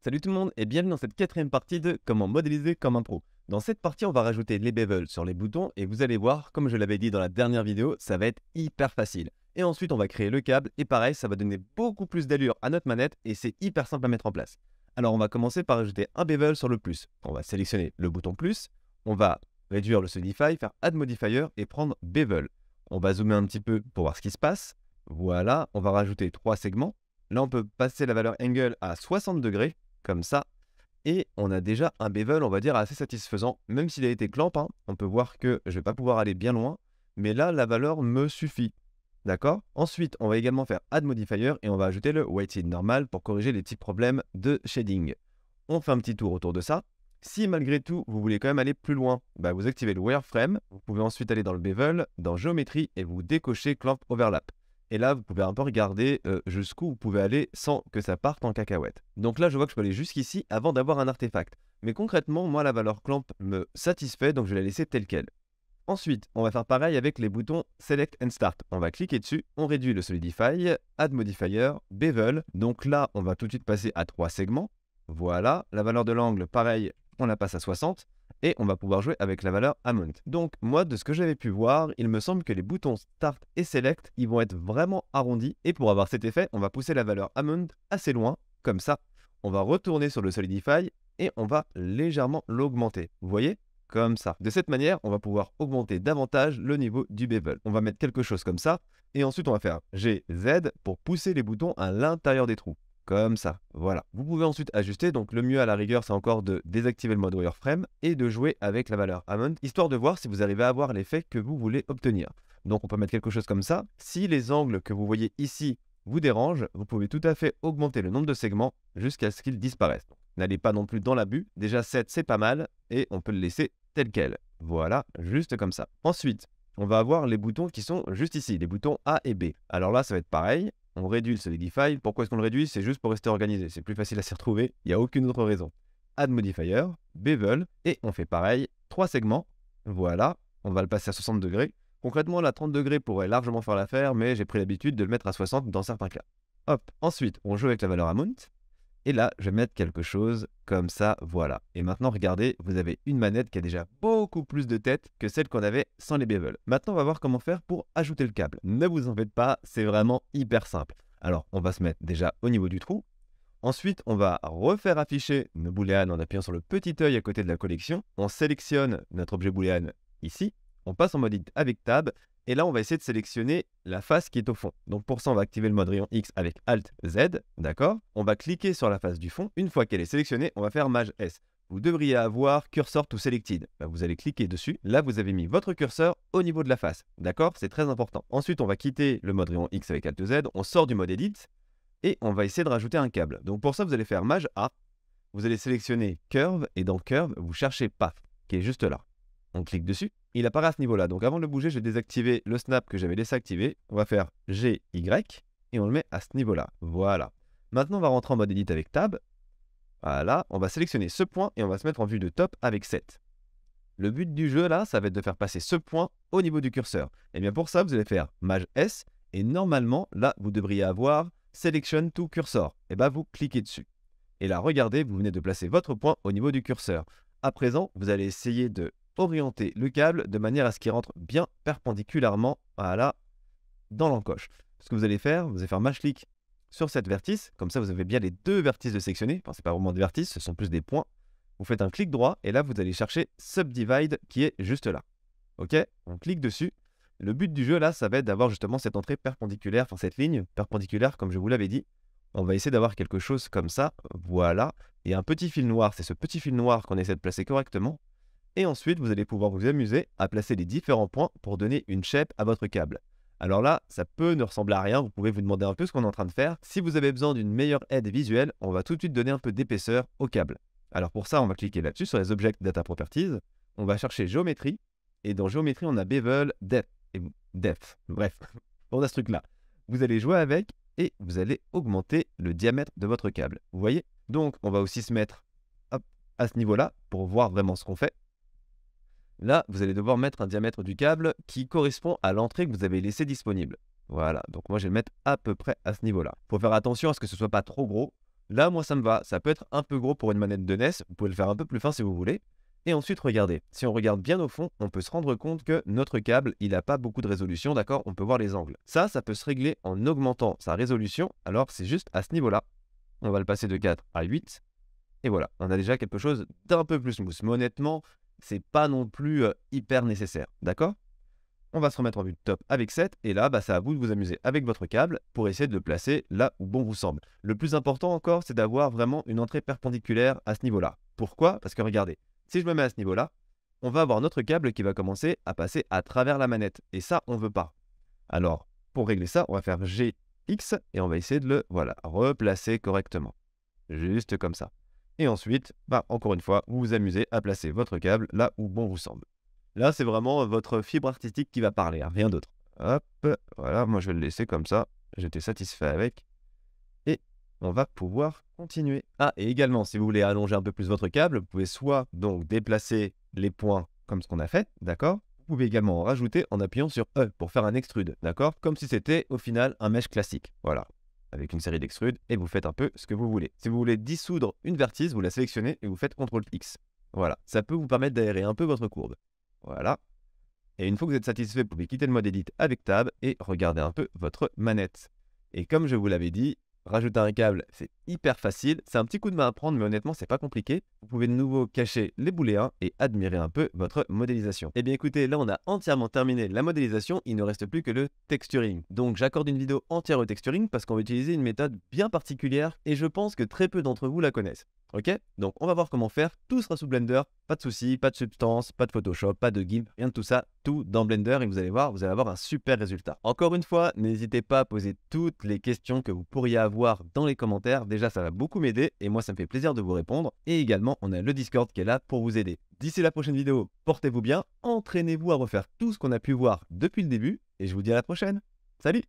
Salut tout le monde et bienvenue dans cette quatrième partie de comment modéliser comme un pro. Dans cette partie, on va rajouter les bevels sur les boutons et vous allez voir, comme je l'avais dit dans la dernière vidéo, ça va être hyper facile. Et ensuite, on va créer le câble et pareil, ça va donner beaucoup plus d'allure à notre manette et c'est hyper simple à mettre en place. Alors, on va commencer par rajouter un bevel sur le plus. On va sélectionner le bouton plus, on va réduire le Solidify, faire Add Modifier et prendre bevel. On va zoomer un petit peu pour voir ce qui se passe. Voilà, on va rajouter 3 segments. Là, on peut passer la valeur angle à 60 degrés. Comme ça, et on a déjà un bevel, on va dire, assez satisfaisant, même s'il a été clamp, hein, on peut voir que je ne vais pas pouvoir aller bien loin, mais là, la valeur me suffit, d'accord? Ensuite, on va également faire Add Modifier, et on va ajouter le Weighted normal pour corriger les petits problèmes de shading. On fait un petit tour autour de ça. Si malgré tout, vous voulez quand même aller plus loin, vous activez le Wireframe, vous pouvez ensuite aller dans le Bevel, dans Géométrie, et vous décochez Clamp Overlap. Et là, vous pouvez un peu regarder jusqu'où vous pouvez aller sans que ça parte en cacahuète. Donc là, je vois que je peux aller jusqu'ici avant d'avoir un artefact. Mais concrètement, moi, la valeur clamp me satisfait, donc je vais la laisser telle quelle. Ensuite, on va faire pareil avec les boutons Select and Start. On va cliquer dessus, on réduit le Solidify, Add Modifier, Bevel. Donc là, on va tout de suite passer à 3 segments. Voilà, la valeur de l'angle, pareil, on la passe à 60. Et on va pouvoir jouer avec la valeur Amount. Donc moi, de ce que j'avais pu voir, il me semble que les boutons Start et Select, ils vont être vraiment arrondis. Et pour avoir cet effet, on va pousser la valeur Amount assez loin, comme ça. On va retourner sur le Solidify et on va légèrement l'augmenter. Vous voyez? Comme ça. De cette manière, on va pouvoir augmenter davantage le niveau du bevel. On va mettre quelque chose comme ça. Et ensuite, on va faire G, Z pour pousser les boutons à l'intérieur des trous. Comme ça, voilà. Vous pouvez ensuite ajuster, donc le mieux à la rigueur, c'est encore de désactiver le mode Wireframe et de jouer avec la valeur Amount, histoire de voir si vous arrivez à avoir l'effet que vous voulez obtenir. Donc on peut mettre quelque chose comme ça. Si les angles que vous voyez ici vous dérangent, vous pouvez tout à fait augmenter le nombre de segments jusqu'à ce qu'ils disparaissent. N'allez pas non plus dans l'abus, déjà 7 c'est pas mal, et on peut le laisser tel quel. Voilà, juste comme ça. Ensuite, on va avoir les boutons qui sont juste ici, les boutons A et B. Alors là, ça va être pareil. On réduit le Solidify. Pourquoi est-ce qu'on le réduit? C'est juste pour rester organisé. C'est plus facile à s'y retrouver. Il n'y a aucune autre raison. Add Modifier, Bevel, et on fait pareil. 3 segments. Voilà. On va le passer à 60 degrés. Concrètement, la 30 degrés pourrait largement faire l'affaire, mais j'ai pris l'habitude de le mettre à 60 dans certains cas. Hop. Ensuite, on joue avec la valeur Amount. Et là, je vais mettre quelque chose comme ça, voilà. Et maintenant, regardez, vous avez une manette qui a déjà beaucoup plus de tête que celle qu'on avait sans les bevels. Maintenant, on va voir comment faire pour ajouter le câble. Ne vous en faites pas, c'est vraiment hyper simple. Alors, on va se mettre déjà au niveau du trou. Ensuite, on va refaire afficher nos booléans en appuyant sur le petit œil à côté de la collection. On sélectionne notre objet booléan ici. On passe en mode edit avec Tab. Et là, on va essayer de sélectionner la face qui est au fond. Donc pour ça, on va activer le mode rayon X avec Alt Z, d'accord? On va cliquer sur la face du fond. Une fois qu'elle est sélectionnée, on va faire Maj S. Vous devriez avoir Cursor to Selected. Vous allez cliquer dessus. Là, vous avez mis votre curseur au niveau de la face, d'accord? C'est très important. Ensuite, on va quitter le mode rayon X avec Alt Z. On sort du mode Edit et on va essayer de rajouter un câble. Donc pour ça, vous allez faire Maj A. Vous allez sélectionner Curve et dans Curve, vous cherchez Path, qui est juste là. On clique dessus, il apparaît à ce niveau-là. Donc avant de le bouger, je vais désactiver le snap que j'avais laissé activer. On va faire G, Y et on le met à ce niveau-là. Voilà. Maintenant, on va rentrer en mode Edit avec Tab. Voilà, on va sélectionner ce point et on va se mettre en vue de top avec 7. Le but du jeu, là, ça va être de faire passer ce point au niveau du curseur. Et bien pour ça, vous allez faire Maj S et normalement, là, vous devriez avoir Selection to Cursor. Et vous cliquez dessus. Et là, regardez, vous venez de placer votre point au niveau du curseur. À présent, vous allez essayer de orienter le câble de manière à ce qu'il rentre bien perpendiculairement dans l'encoche. Ce que vous allez faire Maj clic sur cette vertice, comme ça vous avez bien les deux vertices de sélectionner. Enfin, c'est pas vraiment des vertices, ce sont plus des points. Vous faites un clic droit et là vous allez chercher Subdivide qui est juste là. Ok, on clique dessus. Le but du jeu là, ça va être d'avoir justement cette entrée perpendiculaire, enfin cette ligne perpendiculaire comme je vous l'avais dit. On va essayer d'avoir quelque chose comme ça, voilà. Et un petit fil noir, c'est ce petit fil noir qu'on essaie de placer correctement. Et ensuite, vous allez pouvoir vous amuser à placer les différents points pour donner une shape à votre câble. Alors là, ça peut ne ressembler à rien, vous pouvez vous demander un peu ce qu'on est en train de faire. Si vous avez besoin d'une meilleure aide visuelle, on va tout de suite donner un peu d'épaisseur au câble. Alors pour ça, on va cliquer là-dessus sur les Object Data Properties. On va chercher Géométrie. Et dans Géométrie, on a Bevel, Depth et Depth. Bref, on a ce truc-là. Vous allez jouer avec et vous allez augmenter le diamètre de votre câble. Vous voyez? Donc, on va aussi se mettre à ce niveau-là pour voir vraiment ce qu'on fait. Là, vous allez devoir mettre un diamètre du câble qui correspond à l'entrée que vous avez laissée disponible. Voilà, donc moi je vais le mettre à peu près à ce niveau-là. Il faut faire attention à ce que ce ne soit pas trop gros. Là, moi, ça me va. Ça peut être un peu gros pour une manette de NES. Vous pouvez le faire un peu plus fin si vous voulez. Et ensuite, regardez. Si on regarde bien au fond, on peut se rendre compte que notre câble, il n'a pas beaucoup de résolution, d'accord? On peut voir les angles. Ça peut se régler en augmentant sa résolution. Alors, c'est juste à ce niveau-là. On va le passer de 4 à 8. Et voilà, on a déjà quelque chose d'un peu plus smooth. Mais honnêtement, c'est pas non plus hyper nécessaire, d'accord? On va se remettre en vue de top avec 7. Et là, c'est à vous de vous amuser avec votre câble pour essayer de le placer là où bon vous semble. Le plus important encore, c'est d'avoir vraiment une entrée perpendiculaire à ce niveau-là. Pourquoi? Parce que regardez, si je me mets à ce niveau-là, on va avoir notre câble qui va commencer à passer à travers la manette. Et ça, on ne veut pas. Alors, pour régler ça, on va faire GX et on va essayer de le replacer correctement. Juste comme ça. Et ensuite, encore une fois, vous vous amusez à placer votre câble là où bon vous semble. Là, c'est vraiment votre fibre artistique qui va parler, hein, rien d'autre. Hop, voilà, moi je vais le laisser comme ça. J'étais satisfait avec. Et on va pouvoir continuer. Ah, et également, si vous voulez allonger un peu plus votre câble, vous pouvez soit donc déplacer les points comme ce qu'on a fait, d'accord? Vous pouvez également en rajouter en appuyant sur E pour faire un extrude, d'accord? Comme si c'était au final un mesh classique. Voilà, avec une série d'extrudes et vous faites un peu ce que vous voulez. Si vous voulez dissoudre une vertice, vous la sélectionnez et vous faites CTRL X. Voilà, ça peut vous permettre d'aérer un peu votre courbe. Voilà. Et une fois que vous êtes satisfait, vous pouvez quitter le mode Edit avec Tab et regarder un peu votre manette. Et comme je vous l'avais dit, rajouter un câble, c'est hyper facile. C'est un petit coup de main à prendre, mais honnêtement, c'est pas compliqué. Vous pouvez de nouveau cacher les booléens et admirer un peu votre modélisation. Eh bien écoutez, là on a entièrement terminé la modélisation, il ne reste plus que le texturing. Donc j'accorde une vidéo entière au texturing parce qu'on va utiliser une méthode bien particulière et je pense que très peu d'entre vous la connaissent. Ok? Donc on va voir comment faire, tout sera sous Blender, pas de soucis, pas de substance, pas de Photoshop, pas de GIMP, rien de tout ça, tout dans Blender et vous allez voir, vous allez avoir un super résultat. Encore une fois, n'hésitez pas à poser toutes les questions que vous pourriez avoir dans les commentaires, déjà ça va beaucoup m'aider et moi ça me fait plaisir de vous répondre et également on a le Discord qui est là pour vous aider. D'ici la prochaine vidéo, portez-vous bien, entraînez-vous à refaire tout ce qu'on a pu voir depuis le début et je vous dis à la prochaine. Salut!